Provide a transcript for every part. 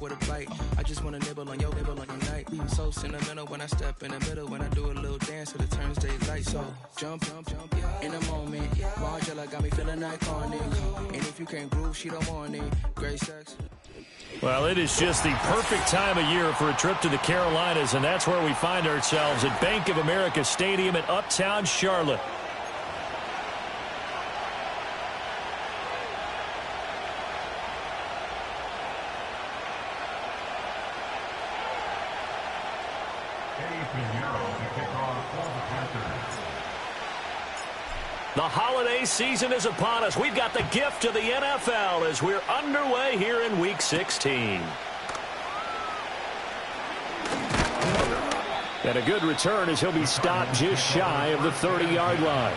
with a bite. I just wanna nibble on your night. So sentimental when I step in the middle, when I do a little dance till it turns daylight. So jump in the moment. Margella got me feeling iconic. And if you can't groove, she don't want it. Great sex. Well, it is just the perfect time of year for a trip to the Carolinas, and that's where we find ourselves at Bank of America Stadium in Uptown Charlotte. The holiday season is upon us. We've got the gift of the NFL as we're underway here in Week 16. And a good return as he'll be stopped just shy of the 30-yard line.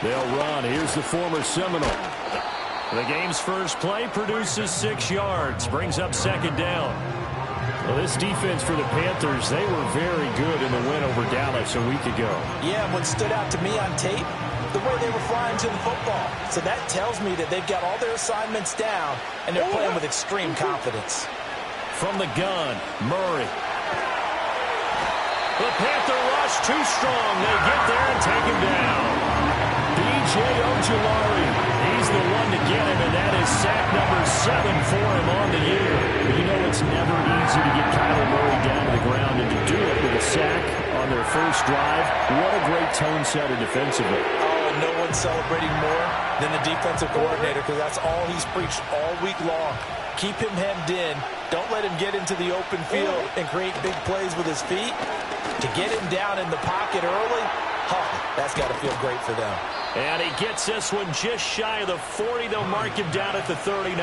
They'll run. Here's the former Seminole. The game's first play produces 6 yards. Brings up second down. Well, this defense for the Panthers, they were very good in the win over Dallas a week ago. Yeah, what stood out to me on tape, the way they were flying to the football. So that tells me that they've got all their assignments down, and they're playing with extreme confidence. From the gun, Murray. The Panther rush too strong. They get there and take him down. B.J. Ojulari, he's the one to get him, and that is sack number 7 for him on the year. You know it's never easy to get Kyler Murray down to the ground, and to do it with a sack on their first drive, what a great tone setter defensively. Oh, no one's celebrating more than the defensive coordinator, because that's all he's preached all week long. Keep him hemmed in. Don't let him get into the open field and create big plays with his feet. To get him down in the pocket early, that's got to feel great for them. And he gets this one just shy of the 40. They'll mark him down at the 39.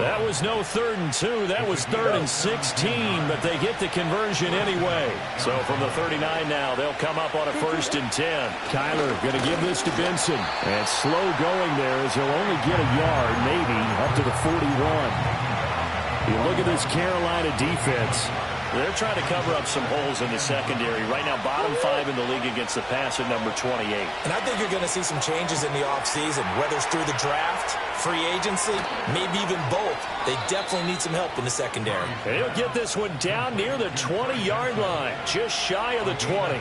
That was no 3rd and 2. That was 3rd and 16, but they get the conversion anyway. So from the 39 now, they'll come up on a 1st and 10. Kyler going to give this to Benson. And slow going there as he'll only get a yard, maybe, up to the 41. You look at this Carolina defense. They're trying to cover up some holes in the secondary. Right now, bottom 5 in the league against the pass at number 28. And I think you're going to see some changes in the offseason, whether it's through the draft, free agency, maybe even both. They definitely need some help in the secondary. And he'll get this one down near the 20-yard line, just shy of the 20.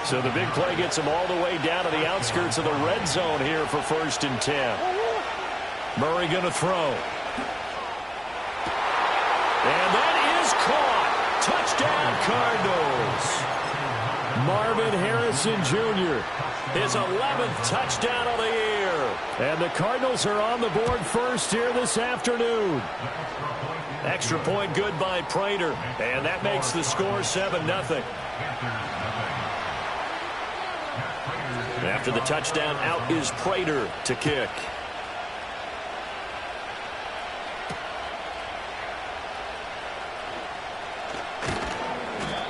So the big play gets him all the way down to the outskirts of the red zone here for 1st and 10. Murray going to throw. And that is caught. Touchdown, Cardinals. Marvin Harrison Jr. His 11th touchdown of the year. And the Cardinals are on the board first here this afternoon. Extra point good by Prater. And that makes the score 7-0. After the touchdown, out is Prater to kick.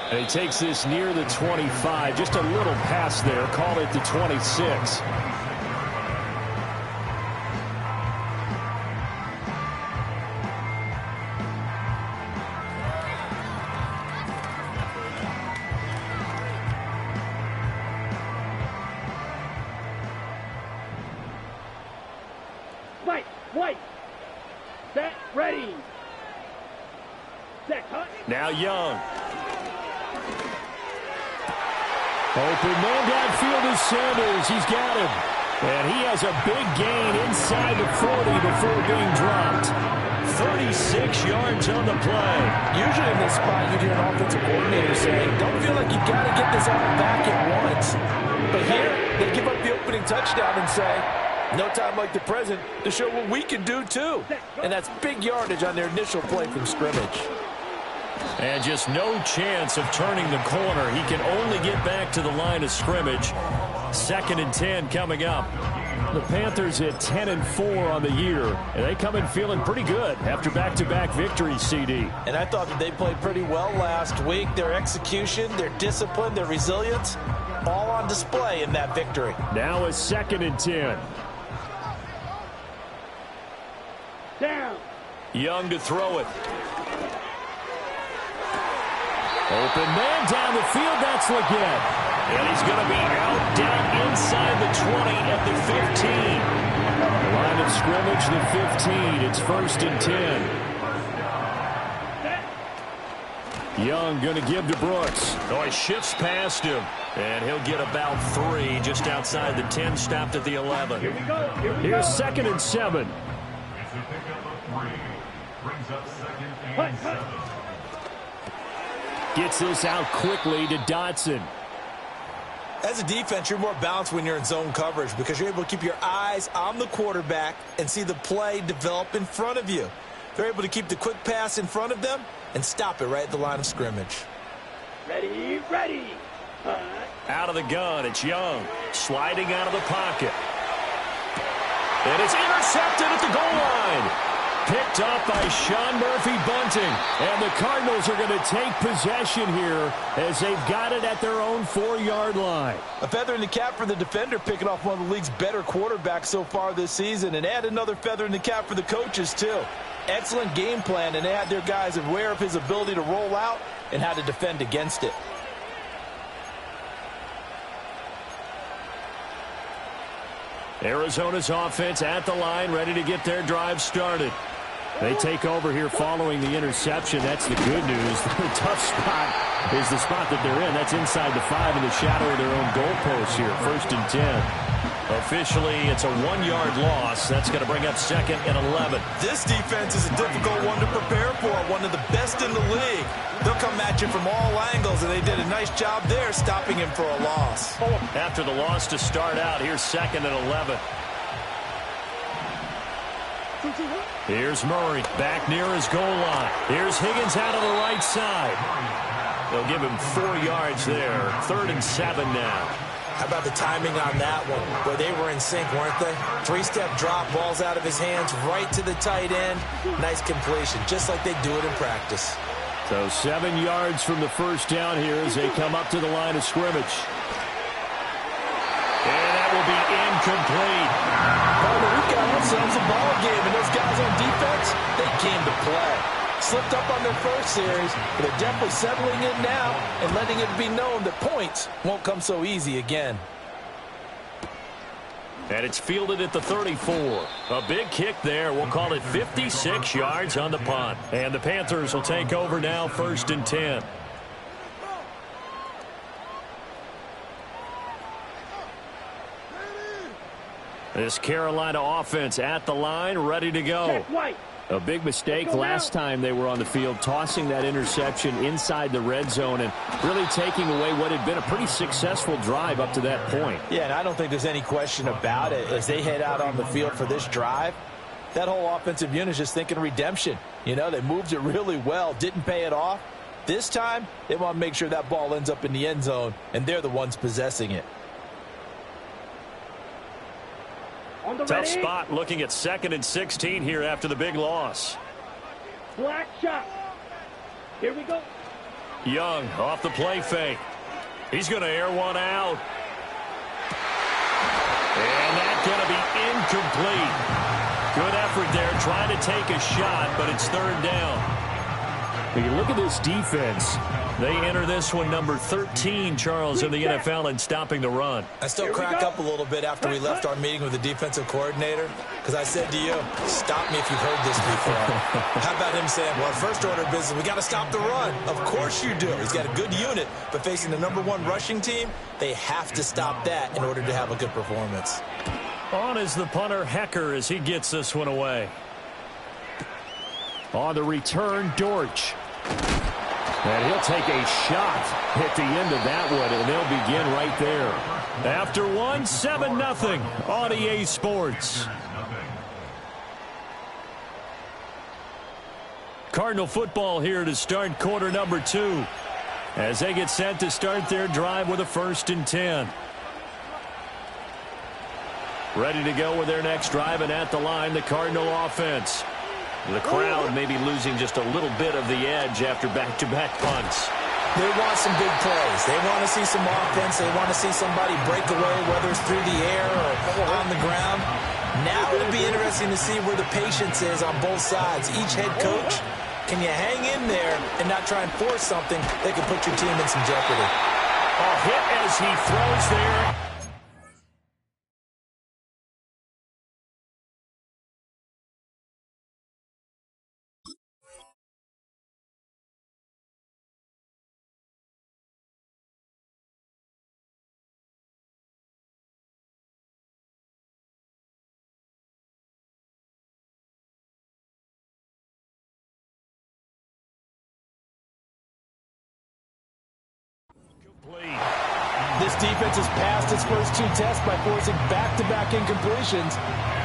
And he takes this near the 25. Just a little pass there. Call it the 26. White. Set. Ready. Set. Cut. Now Young. Open man downfield is Sanders. He's got him. And he has a big gain inside the 40 before being dropped. 36 yards on the play. Usually in this spot, you'd hear an offensive coordinator saying, don't feel like you've got to get this all back at once. But here, they give up the opening touchdown and say, no time like the present to show what we can do too. And that's big yardage on their initial play from scrimmage. And just no chance of turning the corner. He can only get back to the line of scrimmage. 2nd and 10 coming up. The Panthers at 10-4 on the year, and they come in feeling pretty good after back-to-back victories, CD. And I thought that they played pretty well last week. Their execution, their discipline, their resilience, all on display in that victory. Now a 2nd and 10. Down. Young to throw it. Open man down the field. That's Leggett. And he's going to be out down inside the 20 at the 15. Line of scrimmage, the 15. It's 1st and 10. Young going to give to Brooks. Oh, he shifts past him. And he'll get about 3 just outside the 10, stopped at the 11. Here we go. Here's 2nd and 7. Gets this out quickly to Dotson. As a defense, you're more balanced when you're in zone coverage because you're able to keep your eyes on the quarterback and see the play develop in front of you. They're able to keep the quick pass in front of them and stop it right at the line of scrimmage. Ready, ready. Out of the gun, it's Young. Sliding out of the pocket. And it's intercepted at the goal line. Picked up by Sean Murphy-Bunting. And the Cardinals are going to take possession here as they've got it at their own 4-yard line. A feather in the cap for the defender, picking off one of the league's better quarterbacks so far this season. And add another feather in the cap for the coaches, too. Excellent game plan, and they had their guys aware of his ability to roll out and how to defend against it. Arizona's offense at the line, ready to get their drive started. They take over here following the interception. That's the good news. The tough spot is the spot that they're in. That's inside the 5 in the shadow of their own goalpost here. 1st and 10. Officially, it's a 1-yard loss. That's going to bring up 2nd and 11. This defense is a difficult one to prepare for, one of the best in the league. They'll come at you from all angles, and they did a nice job there stopping him for a loss. After the loss to start out, here's 2nd and 11. Here's Murray back near his goal line. Here's Higgins out of the right side. They'll give him 4 yards there. 3rd and 7 now. How about the timing on that one, where they were in sync, weren't they? 3-step drop, balls out of his hands, right to the tight end. Nice completion, just like they do it in practice. So 7 yards from the first down here as they come up to the line of scrimmage. And that will be incomplete. We've got ourselves a ball game, and those guys on defense, they came to play. Slipped up on their first series, but they're definitely settling in now and letting it be known that points won't come so easy again. And it's fielded at the 34. A big kick there. We'll call it 56 yards on the punt. And the Panthers will take over now, 1st and 10. This Carolina offense at the line, ready to go. A big mistake last time they were on the field, tossing that interception inside the red zone and really taking away what had been a pretty successful drive up to that point. Yeah, and I don't think there's any question about it. As they head out on the field for this drive, that whole offensive unit is just thinking redemption. You know, they moved it really well, didn't pay it off. This time, they want to make sure that ball ends up in the end zone, and they're the ones possessing it. Tough spot looking at 2nd and 16 here after the big loss. Black shot. Here we go. Young off the play fake. He's going to air one out. And that's going to be incomplete. Good effort there trying to take a shot, but it's 3rd down. When you look at this defense, they enter this one number 13, Charles, in the NFL in stopping the run. I still crack up a little bit after we left our meeting with the defensive coordinator because I said to you, stop me if you've heard this before. How about him saying, well, first order of business, we got to stop the run. Of course you do. He's got a good unit, but facing the #1 rushing team, they have to stop that in order to have a good performance. On is the punter, Hecker, as he gets this one away. On the return, Dortch. And he'll take a shot at the end of that one, and they'll begin right there. After one, 7-0 on EA Sports. Cardinal football here to start quarter number 2 as they get set to start their drive with a 1st and 10. Ready to go with their next drive, and at the line, the Cardinal offense. The crowd may be losing just a little bit of the edge after back-to-back punts. They want some big plays. They want to see some offense. They want to see somebody break away, whether it's through the air or on the ground. Now it'll be interesting to see where the patience is on both sides. Each head coach, can you hang in there and not try and force something that could put your team in some jeopardy? A hit as he throws there. This defense has passed its first two tests by forcing back-to-back incompletions.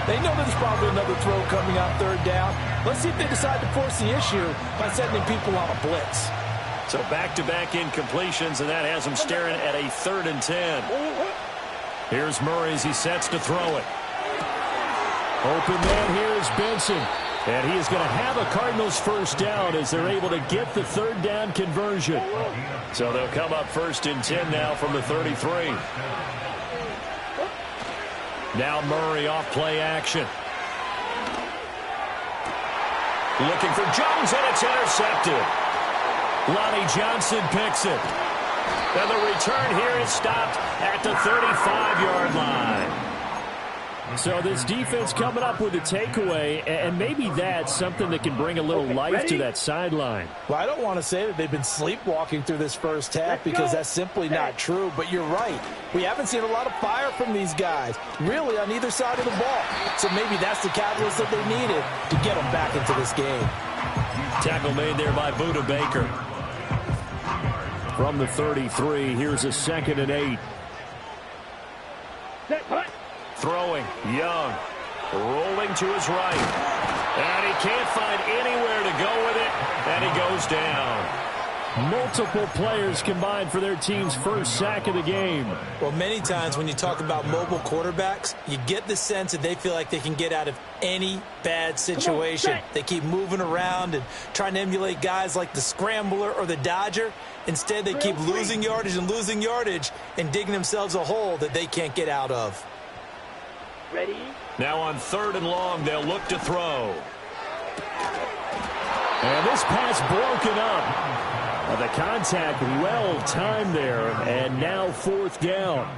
They know there's probably another throw coming on third down. Let's see if they decide to force the issue by sending people on a blitz. So back-to-back incompletions, and that has them staring at a 3rd and 10. Here's Murray as he sets to throw it. Open man here is Benson. And he is going to have a Cardinals first down as they're able to get the 3rd down conversion. So they'll come up 1st and 10 now from the 33. Now Murray off play action. Looking for Jones, and it's intercepted. Lonnie Johnson picks it. And the return here is stopped at the 35-yard line. So this defense coming up with a takeaway, and maybe that's something that can bring a little life to that sideline. Well, I don't want to say that they've been sleepwalking through this first half because that's simply not true, but you're right. We haven't seen a lot of fire from these guys, really on either side of the ball. So maybe that's the catalyst that they needed to get them back into this game. Tackle made there by Buda Baker. From the 33, here's a 2nd and 8. Throwing, Young, rolling to his right. And he can't find anywhere to go with it, and he goes down. Multiple players combined for their team's first sack of the game. Well, many times when you talk about mobile quarterbacks, you get the sense that they feel like they can get out of any bad situation. They keep moving around and trying to emulate guys like the Scrambler or the Dodger. Instead, they keep losing yardage and digging themselves a hole that they can't get out of. Ready? Now on 3rd and long, they'll look to throw. And this pass broken up. The contact well timed there, and now 4th down.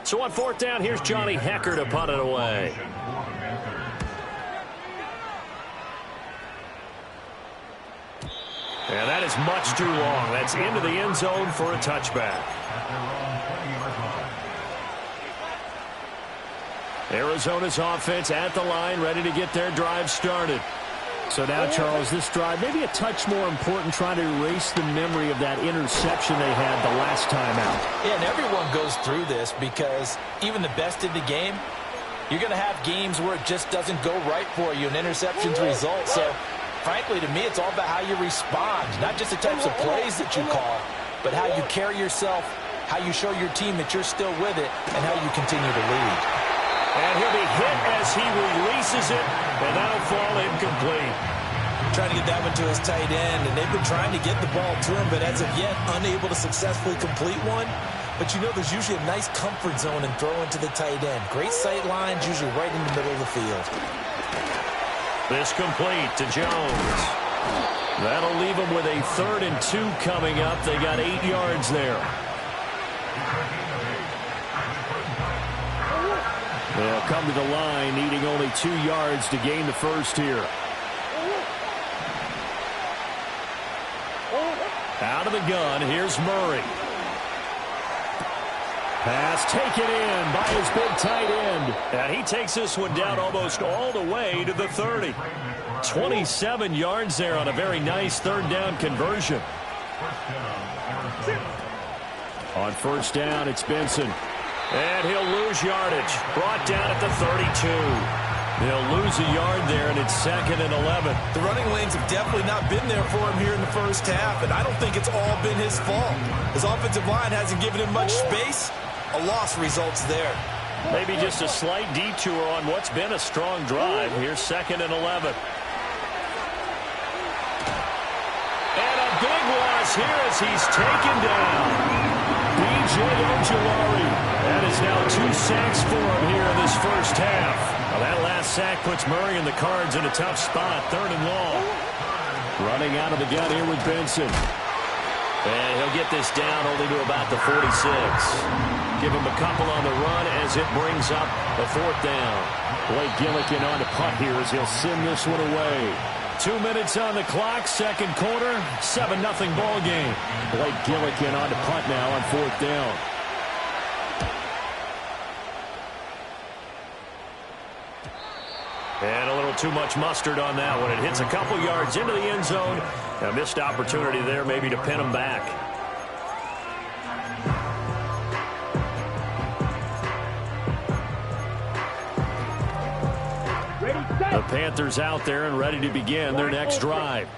So on 4th down, here's Johnny Hecker to punt it away. And that is much too long. That's into the end zone for a touchback. Arizona's offense at the line, ready to get their drive started. So now, Charles, this drive maybe a touch more important, trying to erase the memory of that interception they had the last time out. Yeah, and everyone goes through this because even the best in the game, you're going to have games where it just doesn't go right for you, and interceptions result. So, frankly, to me, it's all about how you respond, not just the types of plays that you call, but how you carry yourself, how you show your team that you're still with it, and how you continue to lead. And he'll be hit as he releases it, and that'll fall incomplete. Trying to get that one to his tight end, and they've been trying to get the ball to him, but as of yet, unable to successfully complete one. But you know there's usually a nice comfort zone in throwing to the tight end. Great sight lines, usually right in the middle of the field. This complete to Jones. That'll leave them with a 3rd and 2 coming up. They got 8 yards there. They'll come to the line, needing only 2 yards to gain the first here. Out of the gun, here's Murray. Pass taken in by his big tight end. And he takes this one down almost all the way to the 30. 27 yards there on a very nice 3rd down conversion. On 1st down, it's Benson. And he'll lose yardage. Brought down at the 32. They'll lose a yard there, and it's 2nd and 11. The running lanes have definitely not been there for him here in the first half, and I don't think it's all been his fault. His offensive line hasn't given him much space. A loss results there. Maybe just a slight detour on what's been a strong drive. Here's 2nd and 11. And a big loss here as he's taken down. B.J. Ojulari. That is now 2 sacks for him here in this first half. Well, sack puts Murray and the Cards in a tough spot. 3rd and long. Running out of the gun here with Benson. And he'll get this down only to about the 46. Give him a couple on the run as it brings up a 4th down. Blake Gillikin on to punt here as he'll send this one away. 2 minutes on the clock, 2nd quarter, 7-0 ball game. Blake Gillikin on to punt now on 4th down. And a little too much mustard on that one. It hits a couple yards into the end zone. A missed opportunity there maybe to pin him back. The Panthers out there and ready to begin their next drive.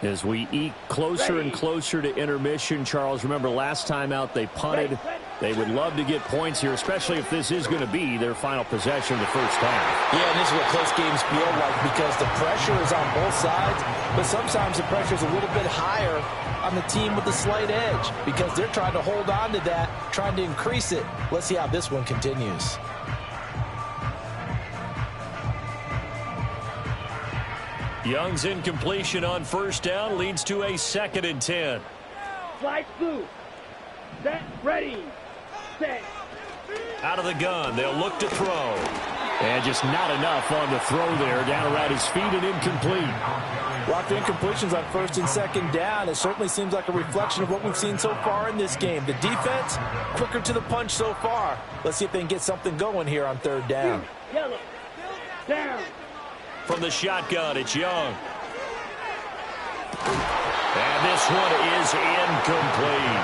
As we eke closer and closer to intermission, Charles, remember last time out they punted. They would love to get points here, especially if this is going to be their final possession of the first half. Yeah, and this is what close games feel like because the pressure is on both sides, but sometimes the pressure is a little bit higher on the team with the slight edge because they're trying to hold on to that, trying to increase it. Let's see how this one continues. Young's incompletion on 1st down leads to a 2nd and 10. Slide through. Set, ready, set. Out of the gun, they'll look to throw. And just not enough on the throw there, down around his feet and incomplete. Lots of incompletions on 1st and 2nd down. It certainly seems like a reflection of what we've seen so far in this game. The defense, quicker to the punch so far. Let's see if they can get something going here on 3rd down. Yellow, down. From the shotgun, it's Young. And this one is incomplete.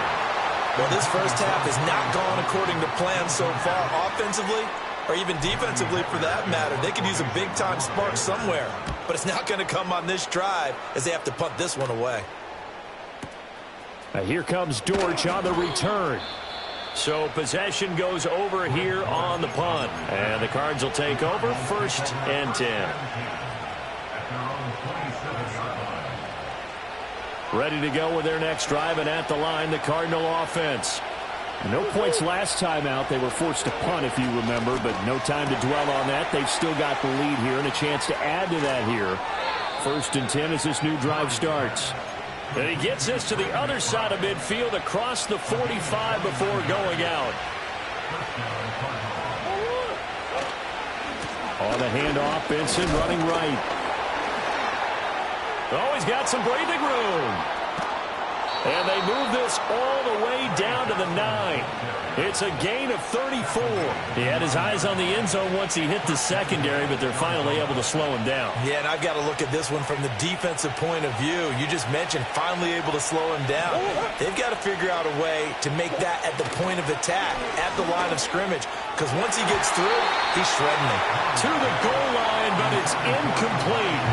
Well, this first half has not gone according to plan so far offensively or even defensively for that matter. They could use a big-time spark somewhere, but it's not going to come on this drive as they have to punt this one away. Now here comes Dortch on the return. So possession goes over here on the punt. And the Cards will take over 1st and 10. Ready to go with their next drive, and at the line, the Cardinal offense. No points last time out. They were forced to punt, if you remember, but no time to dwell on that. They've still got the lead here and a chance to add to that here. 1st and 10 as this new drive starts. And he gets this to the other side of midfield across the 45 before going out. On the handoff, Benson running right. Oh, he's got some breathing room. And they move this all the way down to the 9. It's a gain of 34. He had his eyes on the end zone once he hit the secondary, but they're finally able to slow him down. Yeah, and I've got to look at this one from the defensive point of view. You just mentioned finally able to slow him down. They've got to figure out a way to make that at the point of attack, at the line of scrimmage, because once he gets through, he's shredding it. To the goal line, but it's incomplete.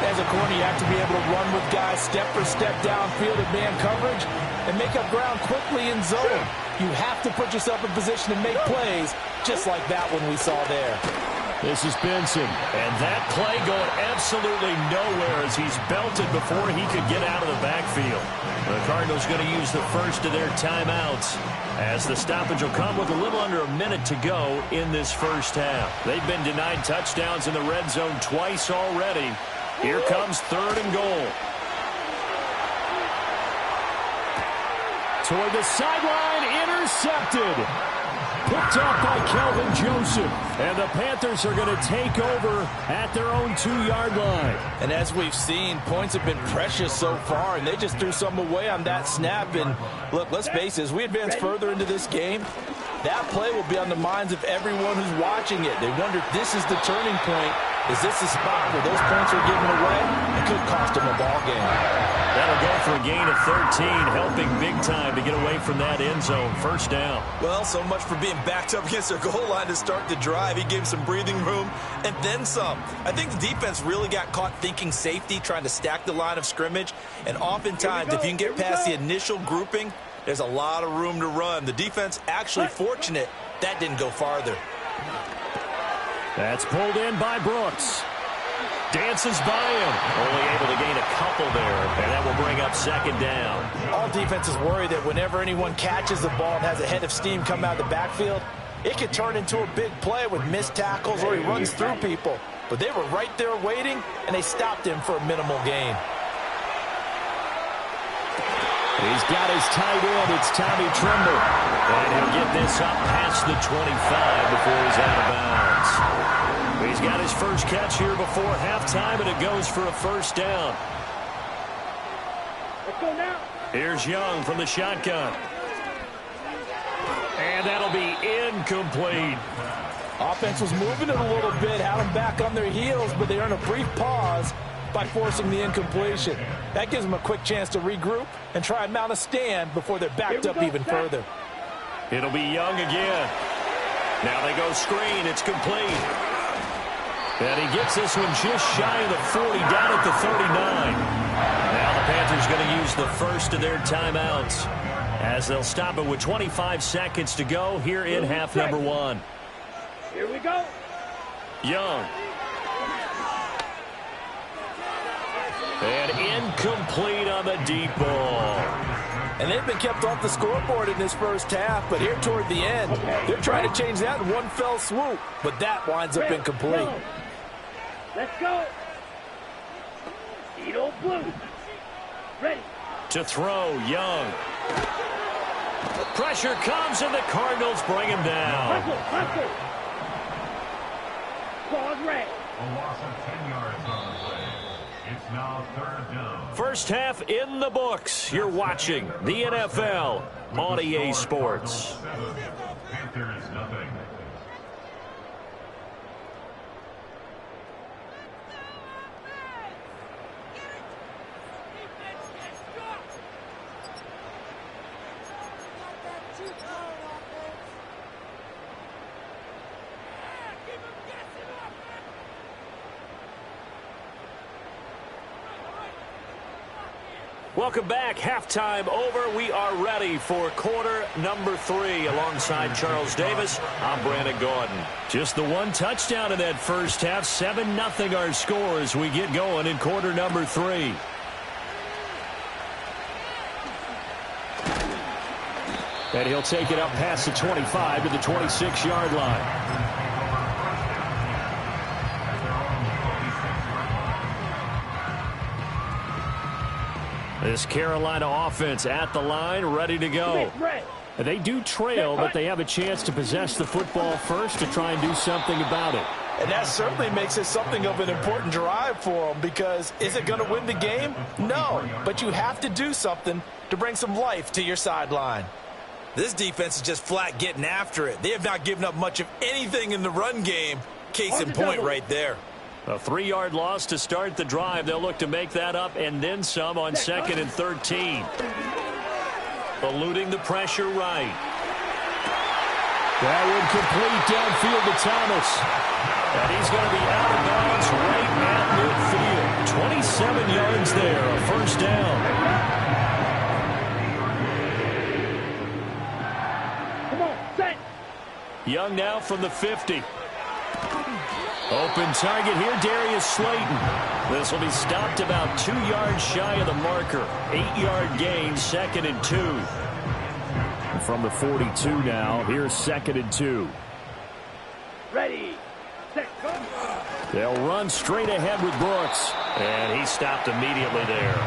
As a corner, you have to be able to run with guys step for step downfield in man coverage and make up ground quickly in zone. You have to put yourself in position to make plays, just like that one we saw there. This is Benson, and that play going absolutely nowhere as he's belted before he could get out of the backfield. The Cardinals going to use the first of their timeouts as the stoppage will come with a little under a minute to go in this first half. They've been denied touchdowns in the red zone twice already. Here comes 3rd and goal. Toward the sideline, intercepted. Picked off by Kelvin Joseph. And the Panthers are going to take over at their own 2-yard line. And as we've seen, points have been precious so far, and they just threw some away on that snap. And look, let's face it, as we advance further into this game, that play will be on the minds of everyone who's watching it. They wonder if this is the turning point. Is this the spot where those points are given away? It could cost them a ball game. That'll go for a gain of 13, helping big time to get away from that end zone. 1st down. Well, so much for being backed up against their goal line to start the drive. He gave some breathing room and then some. I think the defense really got caught thinking safety, trying to stack the line of scrimmage. And oftentimes, if you can get past the initial grouping, there's a lot of room to run. The defense actually fortunate that didn't go farther. That's pulled in by Brooks. Dances by him. Only able to gain a couple there, and that will bring up 2nd down. All defenses worry that whenever anyone catches the ball and has a head of steam come out of the backfield, it could turn into a big play with missed tackles or he runs through people. But they were right there waiting, and they stopped him for a minimal gain. He's got his tight end. It's Tommy Tremble. And he'll get this up past the 25 before he's out of bounds. He's got his first catch here before halftime, and it goes for a first down. Let's go now. Here's Young from the shotgun. And that'll be incomplete. Offense was moving it a little bit, had them back on their heels, but they earned a brief pause by forcing the incompletion. That gives them a quick chance to regroup and try and mount a stand before they're backed up even further. It'll be Young again. Now they go screen. It's complete. And he gets this one just shy of the 40, down at the 39. Now the Panthers going to use the first of their timeouts as they'll stop it with 25 seconds to go here in half number one. Here we go. Young. And incomplete on the deep ball. And they've been kept off the scoreboard in this first half, but here toward the end, they're trying to change that in one fell swoop, but that winds up incomplete. Let's go. Edo Blue. Ready. To throw, Young. Pressure comes, and the Cardinals bring him down. Hustle. Ball red. A loss of 10 yards on the play. It's now third down. First half in the books. You're watching the NFL on EA Sports. Panthers nothing. Welcome back. Halftime over. We are ready for quarter number 3. Alongside Charles Davis, I'm Brandon Gordon. Just the one touchdown in that first half. 7-0 our score as we get going in quarter number 3. And he'll take it up past the 25 to the 26-yard line. This Carolina offense at the line, ready to go. They do trail, but they have a chance to possess the football first to try and do something about it. And that certainly makes it something of an important drive for them, because is it going to win the game? No, but you have to do something to bring some life to your sideline. This defense is just flat getting after it. They have not given up much of anything in the run game. Case in point right there. A 3-yard loss to start the drive. They'll look to make that up and then some on 2nd and 13. Eluding the pressure right. That one complete downfield to Thomas. And he's going to be out of bounds right at midfield. 27 yards there, a first down. Come on, set. Young now from the 50. Open target here, Darius Slayton. This will be stopped about 2 yards shy of the marker. 8-yard gain, 2nd and 2. And from the 42 now, here's 2nd and 2. Ready. Set. Go. They'll run straight ahead with Brooks. And he stopped immediately there.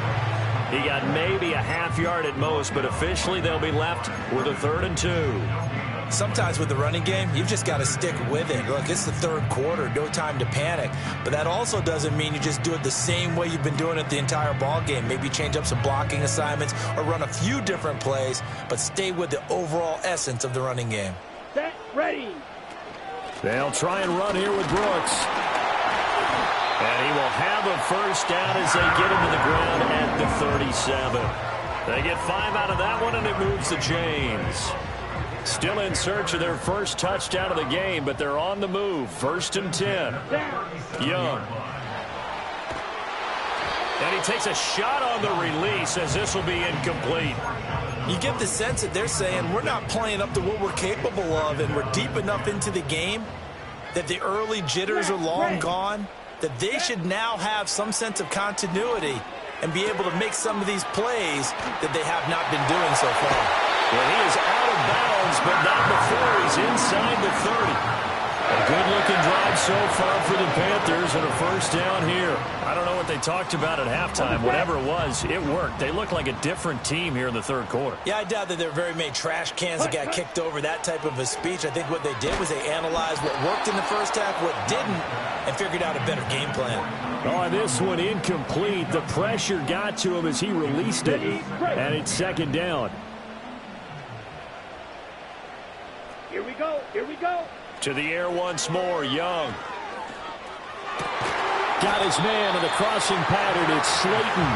He got maybe a half yard at most, but officially they'll be left with a 3rd and 2. Sometimes with the running game, you've just got to stick with it. Look, it's the third quarter, no time to panic. But that also doesn't mean you just do it the same way you've been doing it the entire ball game. Maybe change up some blocking assignments or run a few different plays, but stay with the overall essence of the running game. Set. Ready. They'll try and run here with Brooks. And he will have a first down as they get him to the ground at the 37. They get 5 out of that one, and it moves the chains. Still in search of their first touchdown of the game, but they're on the move. 1st and 10. Young. And he takes a shot on the release as this will be incomplete. You get the sense that they're saying we're not playing up to what we're capable of, and we're deep enough into the game that the early jitters are long gone, that they should now have some sense of continuity and be able to make some of these plays that they have not been doing so far. Well, he is out of bounds does, but not before he's inside the 30. A good-looking drive so far for the Panthers and a first down here. I don't know what they talked about at halftime. Whatever it was, it worked. They looked like a different team here in the third quarter. Yeah, I doubt that there were very many trash cans that got kicked over, that type of a speech. I think what they did was they analyzed what worked in the first half, what didn't, and figured out a better game plan. Oh, this one incomplete. The pressure got to him as he released it, and it's second down. Here we go. Here we go. To the air once more, Young. Got his man in the crossing pattern. It's Slayton.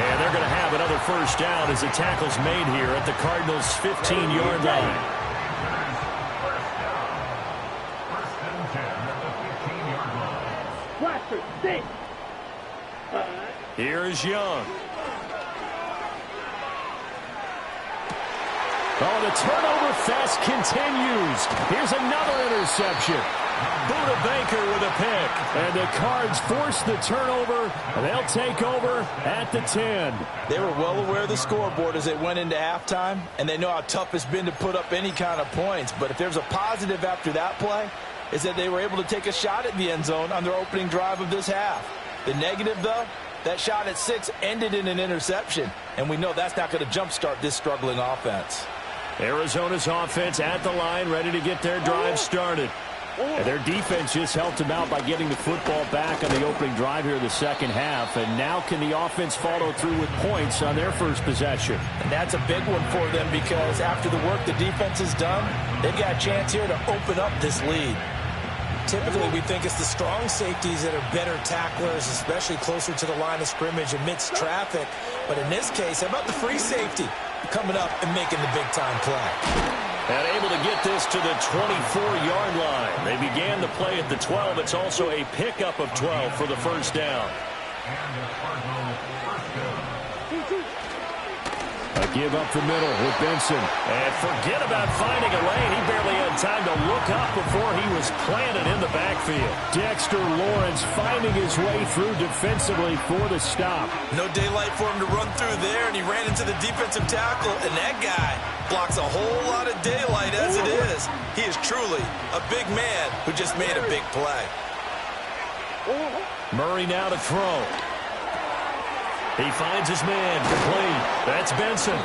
And they're going to have another first down as the tackle's made here at the Cardinals' 15-yard line. Blaster, stay. Here's Young. Oh, the turnover fest continues. Here's another interception. Buda Baker with a pick. And the Cards force the turnover. And they'll take over at the 10. They were well aware of the scoreboard as they went into halftime, and they know how tough it's been to put up any kind of points. But if there's a positive after that play, is that they were able to take a shot at the end zone on their opening drive of this half. The negative, though, that shot at 6 ended in an interception. And we know that's not going to jumpstart this struggling offense. Arizona's offense at the line, ready to get their drive started. And their defense just helped them out by getting the football back on the opening drive here in the second half. And now can the offense follow through with points on their first possession? And that's a big one for them because after the work the defense has done, they've got a chance here to open up this lead. Typically, we think it's the strong safeties that are better tacklers, especially closer to the line of scrimmage amidst traffic. But in this case, how about the free safety coming up and making the big-time play? And able to get this to the 24-yard line. They began the play at the 12. It's also a pickup of 12 for the first down. A give up the middle with Benson. And forget about finding a lane. He barely had time to look up before he was planted in the backfield. Dexter Lawrence finding his way through defensively for the stop. No daylight for him to run through there, and he ran into the defensive tackle, and that guy blocks a whole lot of daylight as it is. He is truly a big man who just made a big play. Murray now to throw. He finds his man complete. That's Benson.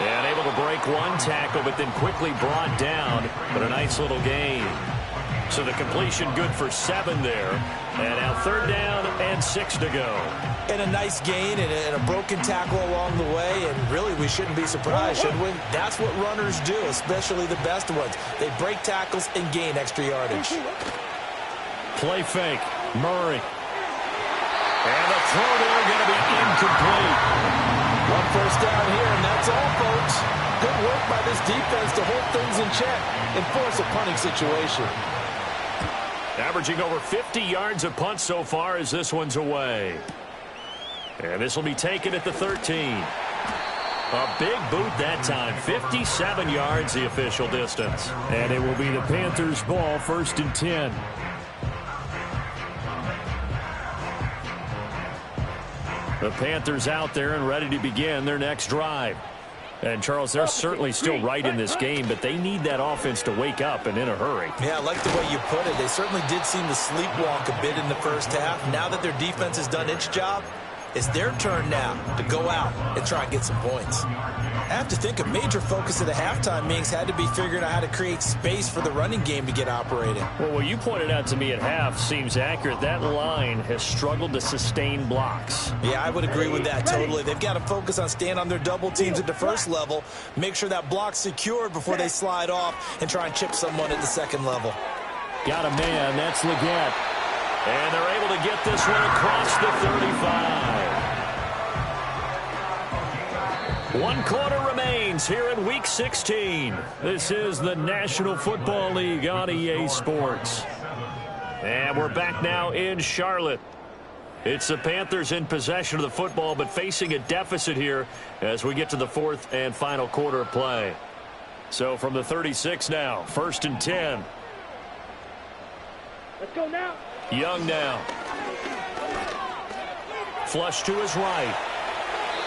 And able to break one tackle, but then quickly brought down. But a nice little gain. So the completion good for 7 there. And now third down and 6 to go. And a nice gain and a broken tackle along the way. And really, we shouldn't be surprised, should we? That's what runners do, especially the best ones. They break tackles and gain extra yardage. Play fake. Murray. And the throw there going to be incomplete. One first down here, and that's all, folks. Good work by this defense to hold things in check and force a punting situation. Averaging over 50 yards a punt so far as this one's away. And this will be taken at the 13. A big boot that time. 57 yards the official distance. And it will be the Panthers' ball, 1st and 10. The Panthers out there and ready to begin their next drive. And, Charles, they're certainly still right in this game, but they need that offense to wake up and in a hurry. Yeah, I like the way you put it. They certainly did seem to sleepwalk a bit in the first half. Now that their defense has done its job, it's their turn now to go out and try and get some points. I have to think a major focus of the halftime meetings had to be figuring out how to create space for the running game to get operating. Well, what you pointed out to me at half seems accurate. That line has struggled to sustain blocks. Yeah, I would agree with that totally. They've got to focus on staying on their double teams at the first level, make sure that block's secured before they slide off and try and chip someone at the second level. Got a man. That's Leggett. And they're able to get this one across the 35. 1 quarter remains here in Week 16. This is the National Football League on EA Sports. And we're back now in Charlotte. It's the Panthers in possession of the football, but facing a deficit here as we get to the 4th and final quarter of play. So from the 36 now, 1st and 10. Let's go now. Young now. Flush to his right.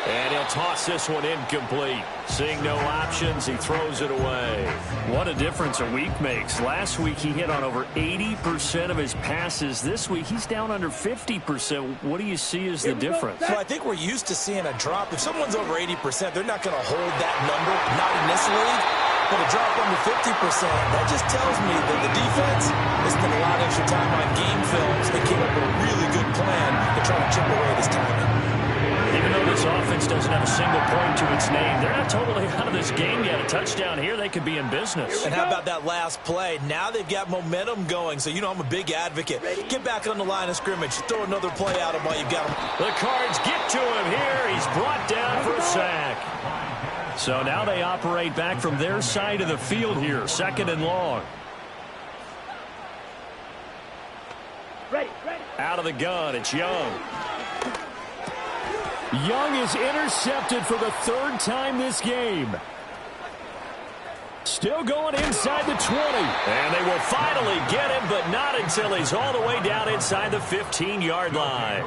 And he'll toss this one incomplete. Seeing no options, he throws it away. What a difference a week makes. Last week he hit on over 80% of his passes. This week he's down under 50%. What do you see as the difference? Well, I think we're used to seeing a drop. If someone's over 80%, they're not going to hold that number, not in this league. But a drop under 50%, that just tells me that the defense has spent a lot of extra time on game films and came up with a really good plan to try to chip away at his timing. Even though this offense doesn't have a single point to its name, they're not totally out of this game yet. A touchdown here, they could be in business. And how about that last play? Now they've got momentum going, so you know I'm a big advocate. Get back on the line of scrimmage. Throw another play out of while you've got him. The Cards get to him here. He's brought down for a sack. So now they operate back from their side of the field here, 2nd and long. Ready. Out of the gun, it's Young. Young is intercepted for the 3rd time this game. Still going inside the 20. And they will finally get him, but not until he's all the way down inside the 15-yard line.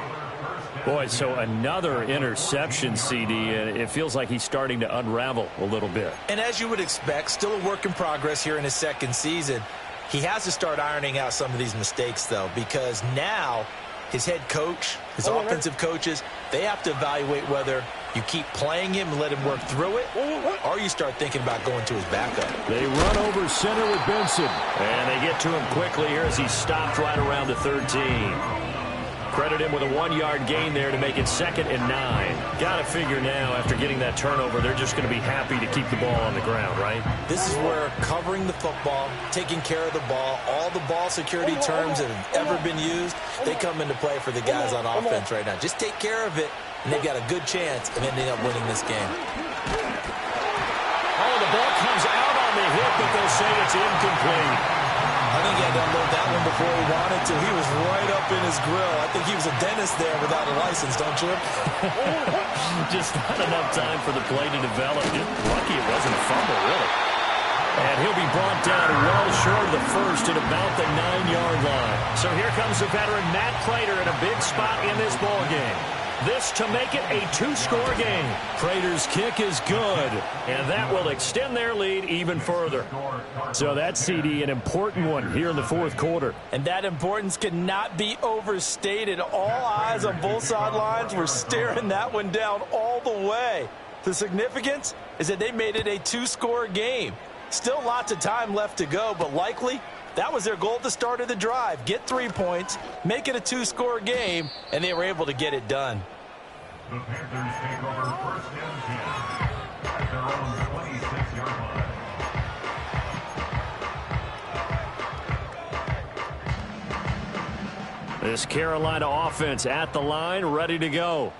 Boy, so another interception, CD, and it feels like he's starting to unravel a little bit. And as you would expect, still a work in progress here in his 2nd season. He has to start ironing out some of these mistakes, though, because now his head coach, his offensive coaches, they have to evaluate whether you keep playing him and let him work through it, or you start thinking about going to his backup. They run over center with Benson, and they get to him quickly here as he's stopped right around the 13. Credit him with a 1-yard gain there to make it 2nd and 9. Got to figure now, after getting that turnover, they're just going to be happy to keep the ball on the ground, right? This is where covering the football, taking care of the ball, all the ball security terms that have ever been used, they come into play for the guys on offense right now. Just take care of it, and they've got a good chance of ending up winning this game. Oh, the ball comes out on the hit, but they'll say it's incomplete. I think he had to unload that one before he wanted to. He was right up in his grill. I think he was a dentist there without a license, don't you? Just not enough time for the play to develop. Just lucky it wasn't a fumble, really. And he'll be brought down well short of the first at about the 9-yard line. So here comes the veteran Matt Prater in a big spot in this ball game. This to make it a 2-score game. Prater's kick is good, and that will extend their lead even further. So that's, CD, an important one here in the 4th quarter. And that importance cannot be overstated. All eyes on both sidelines were staring that one down all the way. The significance is that they made it a 2-score game. Still lots of time left to go, but likely that was their goal at the start of the drive. Get 3 points, make it a 2-score game, and they were able to get it done. The Panthers take over 1st and 10 at their own 26-yard line. This Carolina offense at the line, ready to go.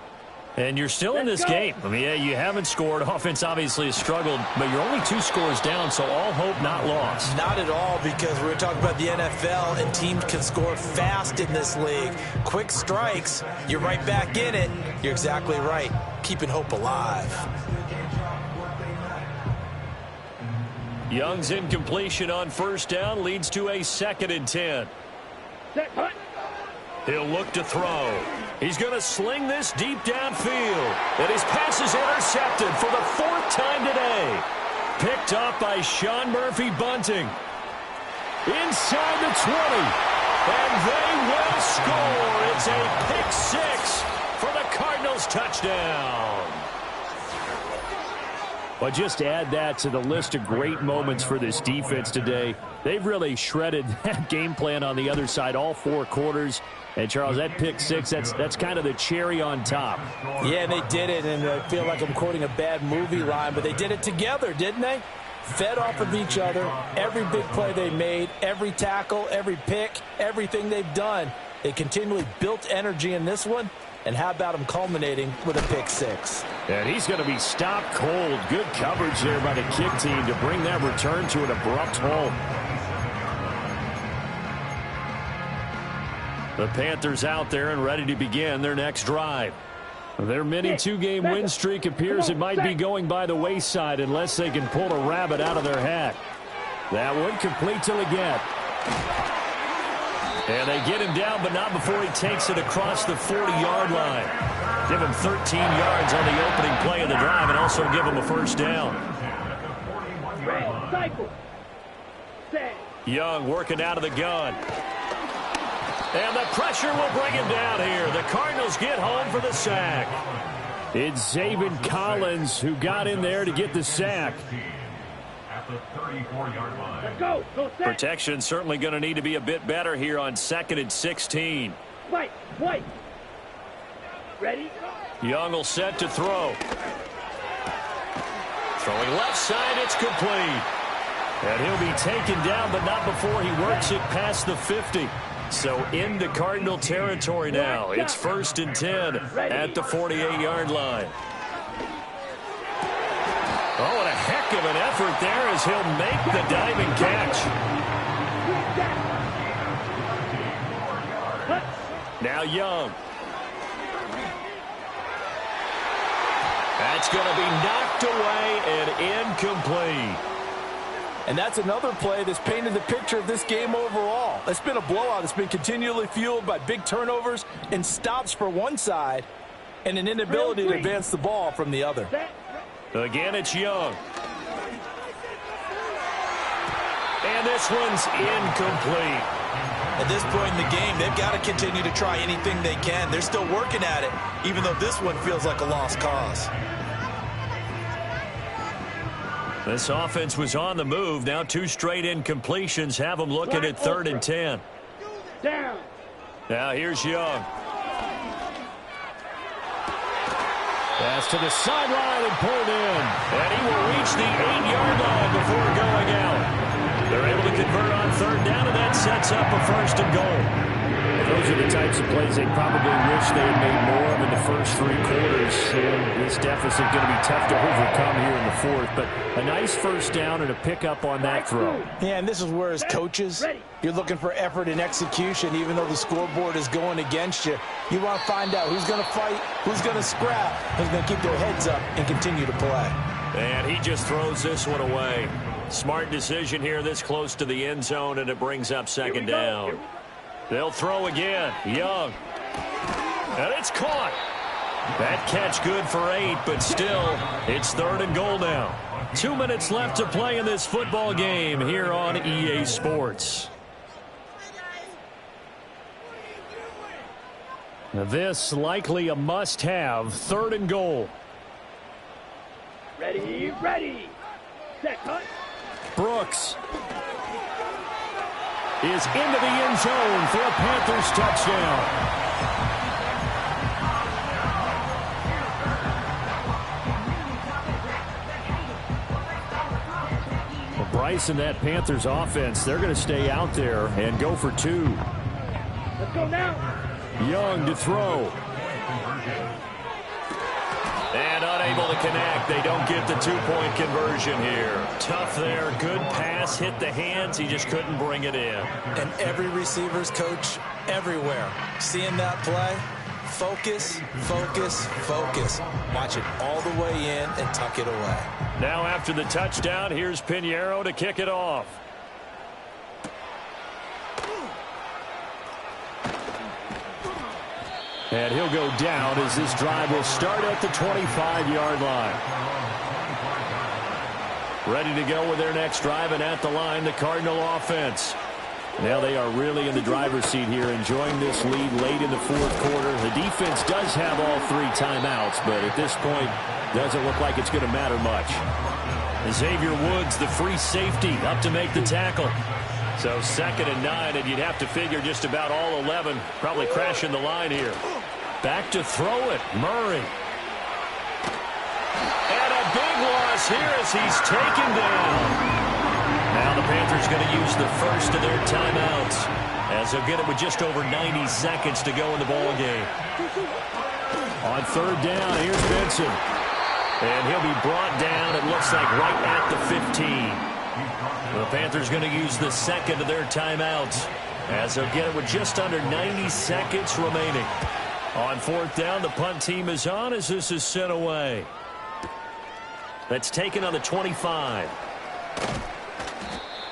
And you're still in this game. I mean, yeah, you haven't scored. Offense obviously has struggled, but you're only 2 scores down, so all hope not lost. Not at all, because we're talking about the NFL, and teams can score fast in this league. Quick strikes, you're right back in it. You're exactly right. Keeping hope alive. Young's incompletion on 1st down leads to a 2nd and 10. He'll look to throw. He's going to sling this deep downfield. And his pass is intercepted for the 4th time today. Picked up by Sean Murphy-Bunting. Inside the 20. And they will score. It's a pick 6 for the Cardinals touchdown. Well, just add that to the list of great moments for this defense today. They've really shredded that game plan on the other side all 4 quarters. And, Charles, that pick 6, that's kind of the cherry on top. Yeah, they did it, and I feel like I'm quoting a bad movie line, but they did it together, didn't they? Fed off of each other, every big play they made, every tackle, every pick, everything they've done. They continually built energy in this one, and how about them culminating with a pick 6? And he's going to be stopped cold. Good coverage there by the kick team to bring that return to an abrupt halt. The Panthers out there and ready to begin their next drive. Their mini 2-game win streak appears it might be going by the wayside unless they can pull a rabbit out of their hat. That one complete to Leggett. And they get him down, but not before he takes it across the 40-yard line. Give him 13 yards on the opening play of the drive and also give him a first down. Young working out of the gun. And the pressure will bring him down here. The Cardinals get home for the sack. It's Zaven Collins who got in there to get the sack. At the 34-yard line. Let's go. Go set. Protection certainly going to need to be a bit better here on 2nd and 16. White. Ready? Young will set to throw. Throwing left side, it's complete. And he'll be taken down, but not before he works it past the 50. So into Cardinal territory now. It's 1st and 10 at the 48-yard line. Oh, what a heck of an effort there as he'll make the diving catch. Now Young. That's going to be knocked away and incomplete. And that's another play that's painted the picture of this game overall. It's been a blowout. It's been continually fueled by big turnovers and stops for one side and an inability to advance the ball from the other. Again, it's Young. And this one's incomplete. At this point in the game, they've got to continue to try anything they can. They're still working at it, even though this one feels like a lost cause. This offense was on the move. Now 2 straight incompletions have them looking at 3rd and 10. Down. Now here's Young. Pass to the sideline and pulled in. And he will reach the 8-yard line before going out. They're able to convert on 3rd down, and that sets up a 1st and goal. Those are the types of plays they probably wish they had made more of in the first 3 quarters. And this deficit going to be tough to overcome here in the 4th. But a nice first down and a pickup on that throw. Yeah, and this is where as coaches, you're looking for effort and execution. Even though the scoreboard is going against you, you want to find out who's going to fight, who's going to scrap, who's going to keep their heads up and continue to play. And he just throws this one away. Smart decision here this close to the end zone, and it brings up 2nd down. They'll throw again. Young. And it's caught. That catch good for 8, but still, it's 3rd and goal now. 2 minutes left to play in this football game here on EA Sports. Now this likely a must-have. 3rd and goal. Ready. Set, cut. Brooks is into the end zone for a Panthers touchdown. Well, Bryce and that Panthers offense, they're going to stay out there and go for 2. Let's go now. Young to throw. And unable to connect. They don't get the 2-point conversion here. Tough there. Good pass. Hit the hands. He just couldn't bring it in. And every receiver's coach everywhere. Seeing that play, focus. Watch it all the way in and tuck it away. Now after the touchdown, here's Pinheiro to kick it off. And he'll go down as this drive will start at the 25-yard line. Ready to go with their next drive, and at the line, the Cardinal offense. Now they are really in the driver's seat here, enjoying this lead late in the 4th quarter. The defense does have all 3 timeouts, but at this point, doesn't look like it's going to matter much. Xavier Woods, the free safety, up to make the tackle. So 2nd and 9, and you'd have to figure just about all 11 probably crashing the line here. Back to throw it, Murray. And a big loss here as he's taken down. Now the Panthers going to use the first of their timeouts as they'll get it with just over 90 seconds to go in the ball game. On 3rd down, here's Benson. And he'll be brought down, it looks like, right at the 15. The Panthers going to use the 2nd of their timeouts as they'll get it with just under 90 seconds remaining. On 4th down, the punt team is on as this is sent away. That's taken on the 25.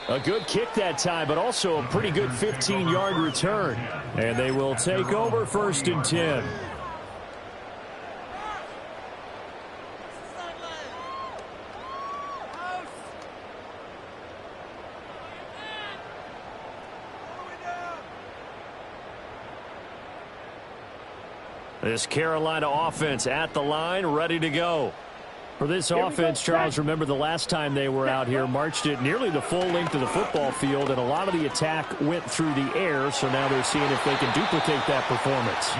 A good kick that time, but also a pretty good 15-yard return. And they will take over 1st and 10. This Carolina offense at the line, ready to go. For this offense, Charles, remember the last time they were out here, marched it nearly the full length of the football field, and a lot of the attack went through the air, so now they're seeing if they can duplicate that performance.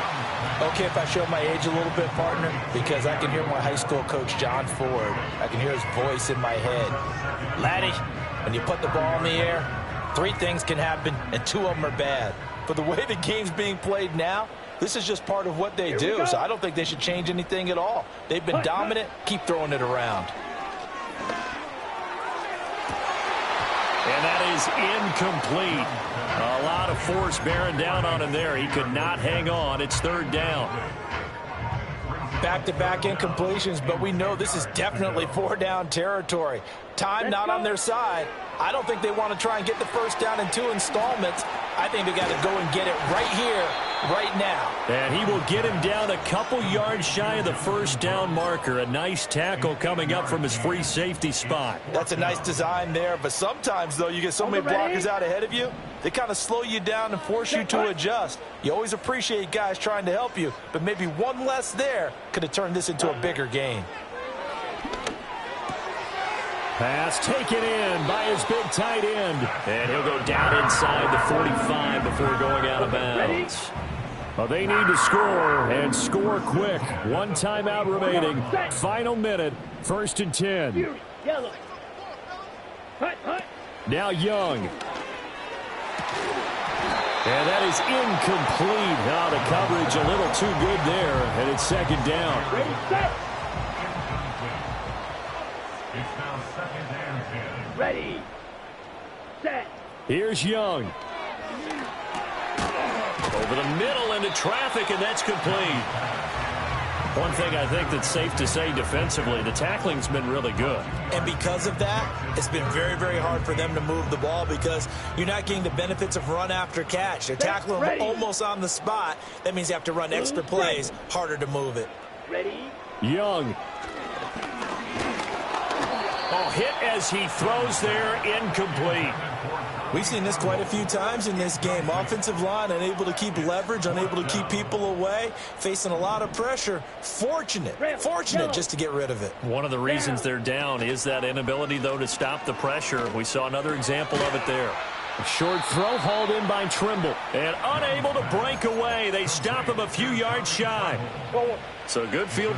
Okay, if I show my age a little bit, partner, because I can hear my high school coach, John Ford. I can hear his voice in my head. Laddie, when you put the ball in the air, 3 things can happen, and 2 of them are bad. But the way the game's being played now, this is just part of what they do, so I don't think they should change anything at all. They've been dominant. Keep throwing it around. And that is incomplete. A lot of force bearing down on him there. He could not hang on. It's 3rd down. Back-to-back incompletions, but we know this is definitely 4-down territory. Time not on their side. I don't think they want to try and get the 1st down in 2 installments. I think they got to go and get it right here, right now. And he will get him down a couple yards shy of the 1st down marker. A nice tackle coming up from his free safety spot. That's a nice design there, but sometimes, though, you get so many blockers out ahead of you, they kind of slow you down and force you to adjust. You always appreciate guys trying to help you, but maybe one less there could have turned this into a bigger game. Pass taken in by his big tight end. And he'll go down inside the 45 before going out of bounds. Well, they need to score, and score quick. 1 timeout remaining. Final minute, 1st and 10. Now Young. And that is incomplete. Now the coverage a little too good there, and it's 2nd down. Ready, set. It's now 2nd and 10. Ready, set. Here's Young. Over the middle into traffic, and that's complete. One thing I think that's safe to say defensively, the tackling's been really good. And because of that, it's been very, very hard for them to move the ball because you're not getting the benefits of run after catch. They're tackling them almost on the spot. That means you have to run extra plays, harder to move it. Ready, Young. Oh, hit as he throws there, incomplete. We've seen this quite a few times in this game. Offensive line unable to keep leverage, unable to keep people away, facing a lot of pressure. Fortunate just to get rid of it. One of the reasons they're down is that inability, though, to stop the pressure. We saw another example of it there. A short throw hauled in by Trimble. And unable to break away. They stop him a few yards shy. So good field